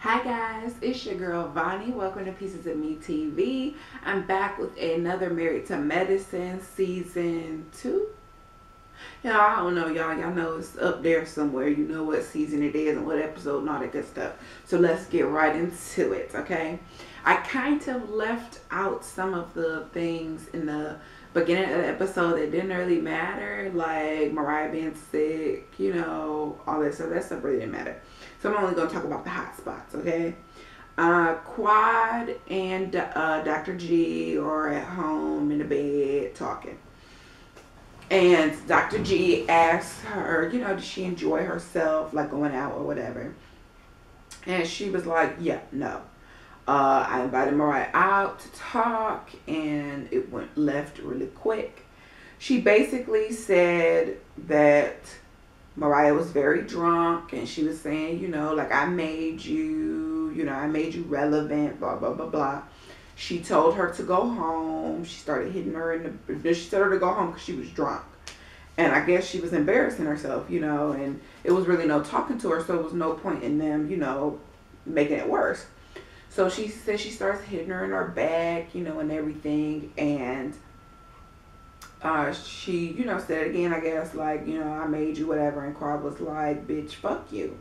Hi guys, it's your girl Vonnie. Welcome to Pieces of Me TV. I'm back with another Married to Medicine season 2. Y'all, I don't know, y'all know it's up there somewhere. You know what season it is and what episode and all that good stuff. So let's get right into it, okay? I kind of left out some of the things in the beginning of the episode that didn't really matter, like Mariah being sick, all that stuff. That stuff really didn't matter. So I'm only going to talk about the hot spots, okay? Quad and Dr. G are at home in the bed talking. And Dr. G asks her, does she enjoy herself, like going out or whatever? And she was like, yeah, no. I invited Mariah out to talk, and it went left really quick. She basically said that Mariah was very drunk, and she was saying, like, I made you relevant, blah, blah, blah, blah. She told her to go home. She started hitting her she told her to go home because she was drunk. And I guess she was embarrassing herself, and it was really no talking to her, so there was no point in them, making it worse. So she said she starts hitting her in her back, and everything. And she, said it again, I guess, like, I made you whatever. And Quad was like, bitch, fuck you.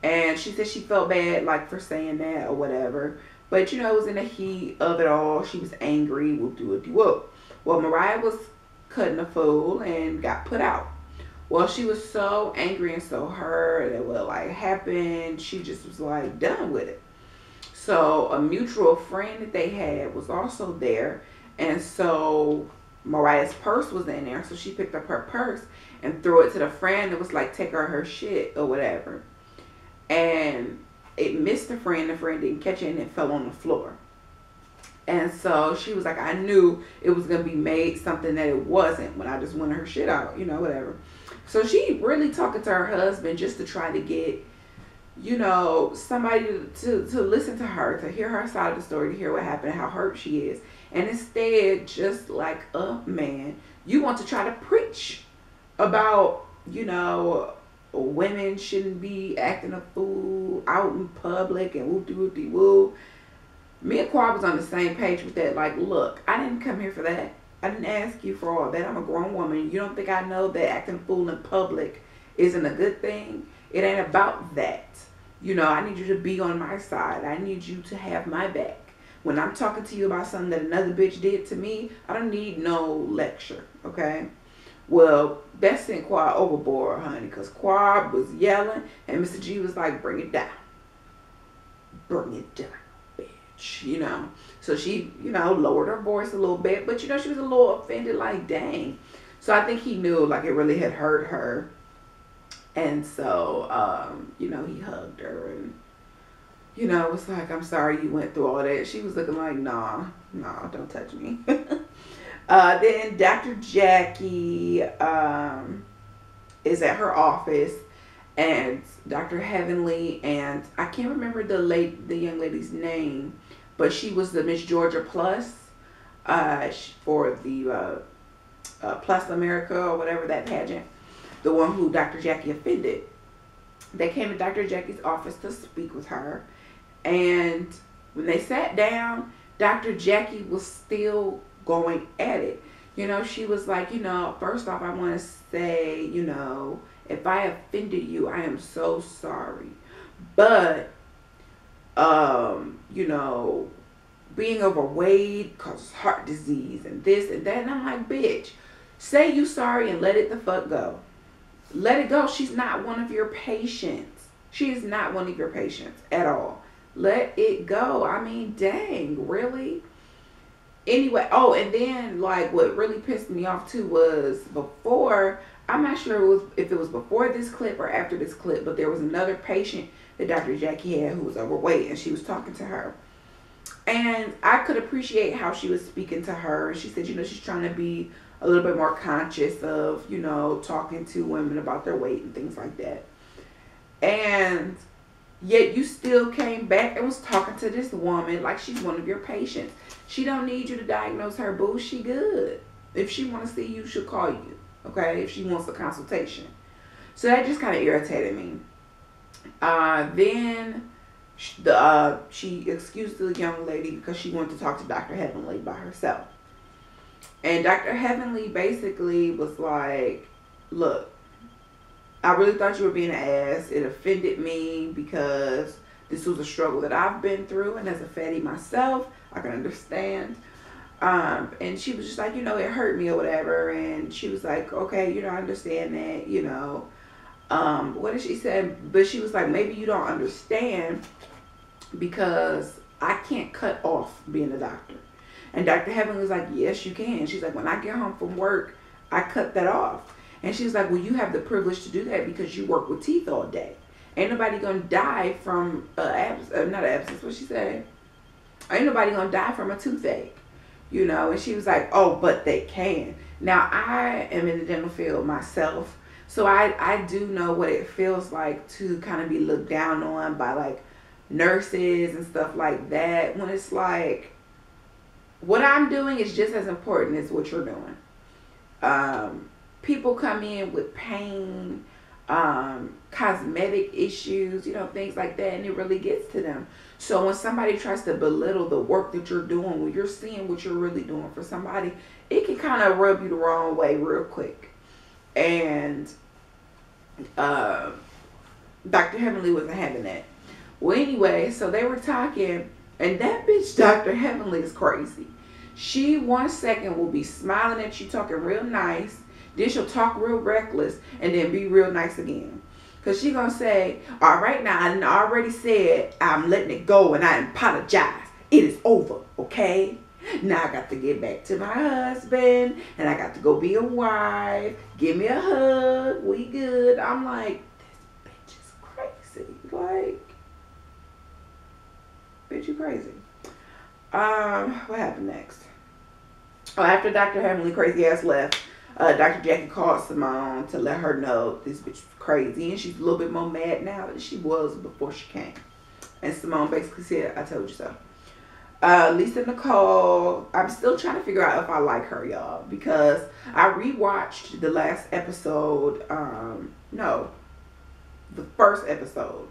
And she said she felt bad, like, for saying that or whatever. But, it was in the heat of it all. She was angry. Whoop-de-whoop-de-whoop. Well, Mariah was cutting a fool and got put out. Well, she was so angry and so hurt at what, like, happened. She just was, like, done with it. So a mutual friend that they had was also there. And so Mariah's purse was in there. So she picked up her purse and threw it to the friend that was like, take her shit or whatever. And it missed the friend. The friend didn't catch it and it fell on the floor. And so she was like, I knew it was going to be made something that it wasn't when I just wanted her shit out, whatever. So she really talking to her husband just to try to get, somebody to listen to her, to hear her side of the story, to hear what happened, how hurt she is. And instead, just like a man, you want to try to preach about, women shouldn't be acting a fool out in public and whoop-de-whoop-de-woo. Me and Quad was on the same page with that. Like, look, I didn't come here for that. I didn't ask you for all that. I'm a grown woman. You don't think I know that acting a fool in public isn't a good thing? It ain't about that. I need you to be on my side. I need you to have my back. When I'm talking to you about something that another bitch did to me, I don't need no lecture, okay? Well, that sent Quad overboard, honey, because Quad was yelling, and Mr. G was like, bring it down. Bring it down, bitch, So she, lowered her voice a little bit, but, she was a little offended, like, dang. So I think he knew, like, it really had hurt her. And so, he hugged her and, was like, I'm sorry you went through all that. She was looking like, nah, don't touch me. Then Dr. Jackie is at her office, and Dr.Heavenly, and I can't remember the young lady's name, but she was the Miss Georgia Plus for the Plus America or whatever, that pageant. The one who Dr. Jackie offended. They came to Dr. Jackie's office to speak with her. And when they sat down, Dr. Jackie was still going at it. She was like, first off, I want to say, if I offended you, I am so sorry. But, being overweight causes heart disease and this and that. And I'm like, bitch, say you sorry and let it the fuck go. Let it go. She's not one of your patients. She is not one of your patients at all. Let it go. I mean, dang, really? Anyway, and then, like, what really pissed me off, too, was before, I'm not sure if it was before this clip or after this clip, but there was another patient that Dr. Jackie had who was overweight, and she was talking to her. And I could appreciate how she was speaking to her. She said, she's trying to be a little bit more conscious of, talking to women about their weight and things like that. And yet you still came back and was talking to this woman like she's one of your patients. She don't need you to diagnose her, boo. She good. If she want to see you, she'll call you, okay, if she wants a consultation. So that just kind of irritated me. Then She excused the young lady because she wanted to talk to Dr. Heavenly by herself. And Dr. Heavenly basically was like, look, I really thought you were being an ass. It offended me because this was a struggle that I've been through. And as a fatty myself, I can understand. And she was just like, it hurt me or whatever. And she was like, okay, I understand that, what did she say? But she was like, maybe you don't understand because I can't cut off being a doctor. And Dr. Heavenly was like, yes, you can. She's like, when I get home from work, I cut that off. And she was like, well, you have the privilege to do that because you work with teeth all day. Ain't nobody going to die from, not an abscess, what she said? Ain't nobody going to die from a toothache, And she was like, oh, but they can. Now, I am in the dental field myself. So I do know what it feels like to kind of be looked down on by, like, nurses and stuff like that. When it's like, what I'm doing is just as important as what you're doing. People come in with pain, cosmetic issues, things like that, and it really gets to them. So when somebody tries to belittle the work that you're doing, when you're seeing what you're really doing for somebody, it can kind of rub you the wrong way real quick. And Dr. Heavenly wasn't having that. Well, anyway, so they were talking, and that bitch, Dr. Heavenly, is crazy. She 1 second will be smiling at you, talking real nice. Then she'll talk real reckless and then be real nice again. Because she going to say, all right, now I already said I'm letting it go and I apologize. It is over, okay? Now I got to get back to my husband and I got to go be a wife. Give me a hug. We good. I'm like, this bitch is crazy. Like, bitch, you crazy. What happened next? Oh, after Dr. Heavenly crazy ass left, Dr. Jackie called Simone to let her know this bitch was crazy, and she's a little bit more mad now than she was before she came. And Simone basically said, I told you so. Lisa Nicole, I'm still trying to figure out if I like her, y'all, because I rewatched the last episode, the first episode.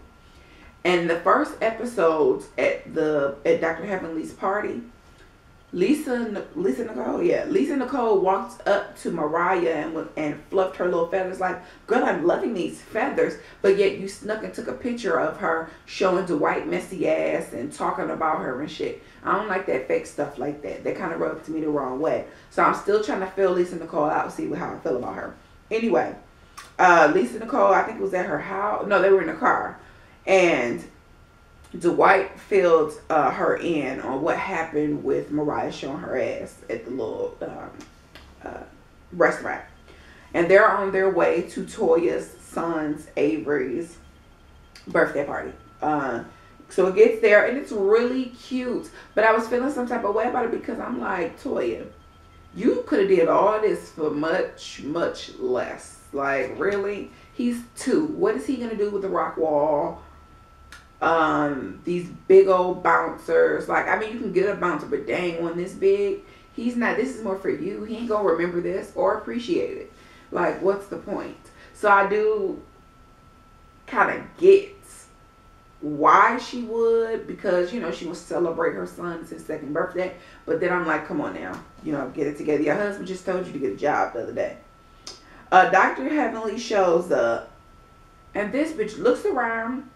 And the first episode at Dr. Heavenly's party, Lisa Nicole walked up to Mariah and fluffed her little feathers like, girl, I'm loving these feathers. But yet you snuck and took a picture of her showing Dwight messy ass and talking about her and shit. I don't like that fake stuff like that. That kind of rubs me the wrong way. So I'm still trying to fill Lisa Nicole out and see how I feel about her. Anyway, Lisa Nicole, I think it was at her house. No, they were in the car. And Dwight filled her in on what happened with Mariah showing her ass at the little restaurant. And they're on their way to Toya's son's, Avery's, birthday party. So it gets there, and it's really cute. But I was feeling some type of way about it because I'm like, Toya, you could have did all this for much, much less. Like, really? He's 2. What is he going to do with the rock wall? These big old bouncers. Like, I mean, you can get a bouncer, but dang, one this big, he's not. This is more for you. He ain't gonna remember this or appreciate it. Like, what's the point? So I do kind of get why she would, because, you know, she will celebrate her son's his 2nd birthday. But then I'm like, come on now, you know, get it together. Your husband just told you to get a job the other day. Dr. Heavenly shows up, and this bitch looks around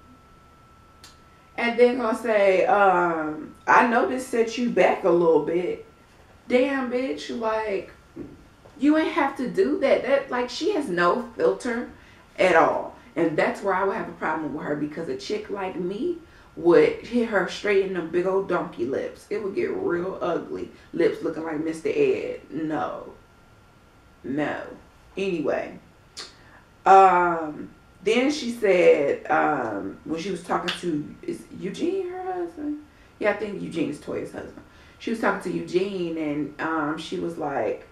and then gonna say, I know this set you back a little bit. Damn, bitch, like, you ain't have to do that. That, like, she has no filter at all. And that's where I would have a problem with her, because a chick like me would hit her straight in them big old donkey lips. It would get real ugly. Lips looking like Mr. Ed. No. No. Anyway. Then she said, when she was talking to, is Eugene her husband? Yeah, I think Eugene is Toya's husband. She was talking to Eugene, and she was like,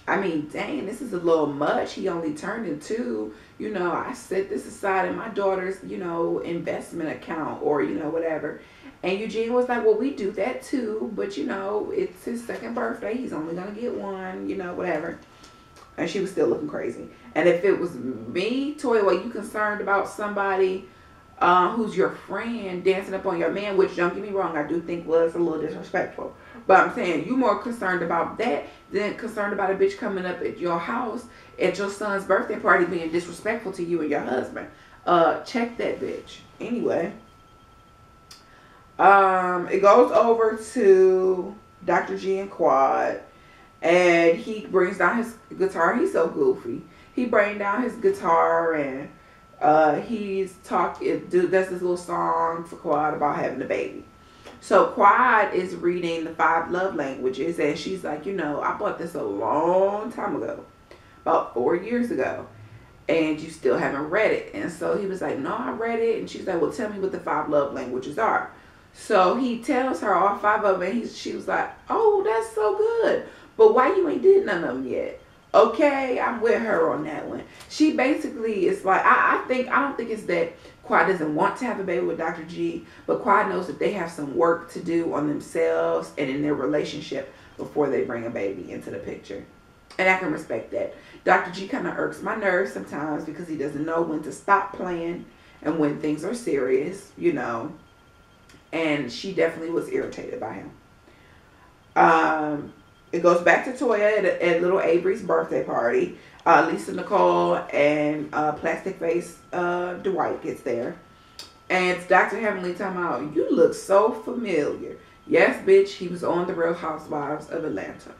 I mean, dang, this is a little much. He only turned in 2. You know, I set this aside in my daughter's, you know, investment account, or, you know, whatever. And Eugene was like, well, we do that too, but, you know, it's his 2nd birthday. He's only going to get 1, you know, whatever. And she was still looking crazy. And if it was me, Toya, were you concerned about somebody who's your friend dancing up on your man, which don't get me wrong, I do think was a little disrespectful. But I'm saying you more concerned about that than concerned about a bitch coming up at your house at your son's birthday party being disrespectful to you and your husband. Check that bitch. Anyway. It goes over to Dr. G and Quad, and he brings down his guitar. He's so goofy. He brings down his guitar, and he's talking, does this little song for Quad about having a baby. So Quad is reading the 5 love languages, and she's like, you know, I bought this a long time ago, about 4 years ago, and you still haven't read it. And so he was like, no, I read it. And she's like, well, tell me what the 5 love languages are. So he tells her all 5 of them, and she was like, oh, that's so good. But why you ain't did none of them yet? Okay, I'm with her on that one. She basically is like, I don't think it's that Quad doesn't want to have a baby with Dr. G, but Quad knows that they have some work to do on themselves and in their relationship before they bring a baby into the picture. And I can respect that. Dr. G kind of irks my nerves sometimes because he doesn't know when to stop playing and when things are serious, you know. And she definitely was irritated by him. It goes back to Toya at little Avery's birthday party. Lisa Nicole and Plastic Face Dwight gets there. And it's Dr. Heavenly talking about, you look so familiar. Yes, bitch, he was on The Real Housewives of Atlanta.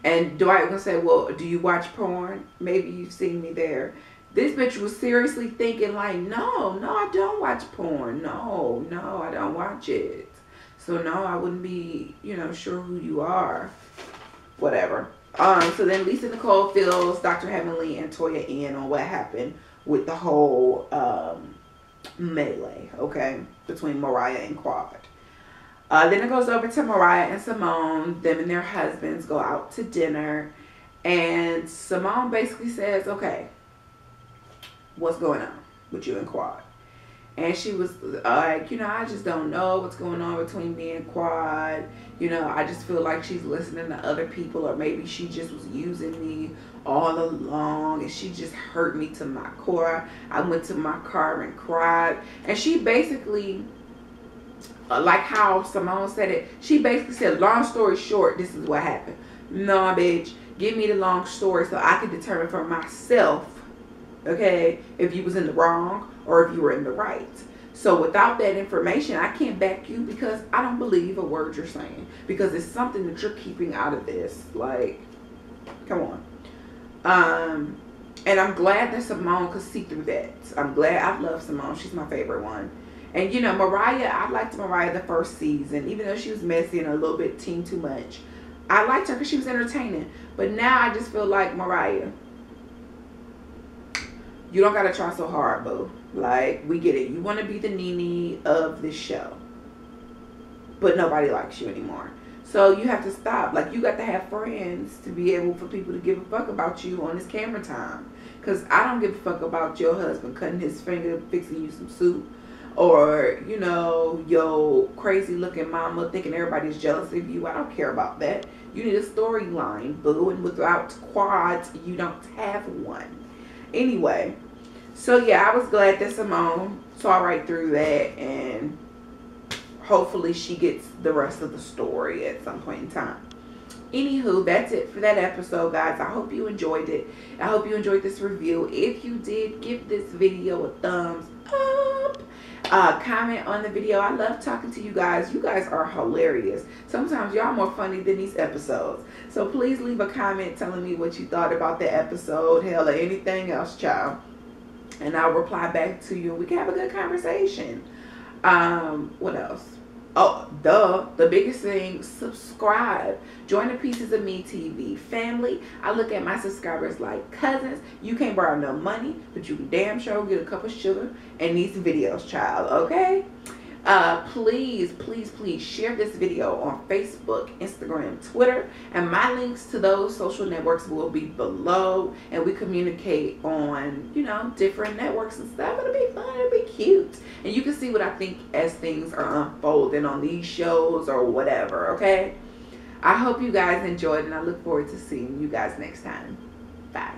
And Dwight was going to say, well, do you watch porn? Maybe you've seen me there. This bitch was seriously thinking like, no, I don't watch porn. No, I don't watch it. So no, I wouldn't be, you know, sure who you are. Whatever. So then Lisa Nicole fills Dr. Heavenly and Toya in on what happened with the whole melee, okay, between Mariah and Quad. Then it goes over to Mariah and Simone. Them and their husbands go out to dinner. And Simone basically says, okay, what's going on with you and Quad? And she was like, you know, I just don't know what's going on between me and Quad. You know, I just feel like she's listening to other people, or maybe she just was using me all along and she just hurt me to my core. I went to my car and cried. And she basically, like how Simone said it, she basically said, long story short, this is what happened. No, bitch, give me the long story so I can determine for myself, okay, if you was in the wrong or if you were in the right. So without that information, I can't back you because I don't believe a word you're saying, because it's something that you're keeping out of this. Like, come on. And I'm glad that Simone could see through that. I'm glad. I love Simone. She's my favorite one. And you know, Mariah, I liked Mariah the first season, even though she was messy and a little bit teen too much. I liked her because she was entertaining. But now I just feel like, Mariah, you don't gotta try so hard, boo. Like, we get it. You want to be the Nene of this show, but nobody likes you anymore. So you have to stop. Like, you got to have friends to be able for people to give a fuck about you on this camera time. Because I don't give a fuck about your husband cutting his finger, fixing you some soup, or, you know, your crazy looking mama thinking everybody's jealous of you. I don't care about that. You need a storyline, boo. And without Quads, you don't have one. Anyway, so yeah, I was glad that Simone saw right through that, and hopefully she gets the rest of the story at some point in time. Anywho, that's it for that episode, guys. I hope you enjoyed it. I hope you enjoyed this review. If you did, give this video a thumbs up. Comment on the video. I love talking to you guys. You guys are hilarious. Sometimes y'all more funny than these episodes. So please leave a comment telling me what you thought about the episode, hell, or anything else, child. And I'll reply back to you and we can have a good conversation. What else? Oh, the biggest thing, subscribe. Join the Pieces of Me TV family. I look at my subscribers like cousins. You can't borrow no money, but you can damn sure get a cup of sugar and these videos, child, okay? Please share this video on Facebook, Instagram, Twitter, and my links to those social networks will be below, and we communicate on, you know, different networks and stuff. It'll be fun, it'll be cute, and you can see what I think as things are unfolding on these shows or whatever, okay? I hope you guys enjoyed, and I look forward to seeing you guys next time. Bye.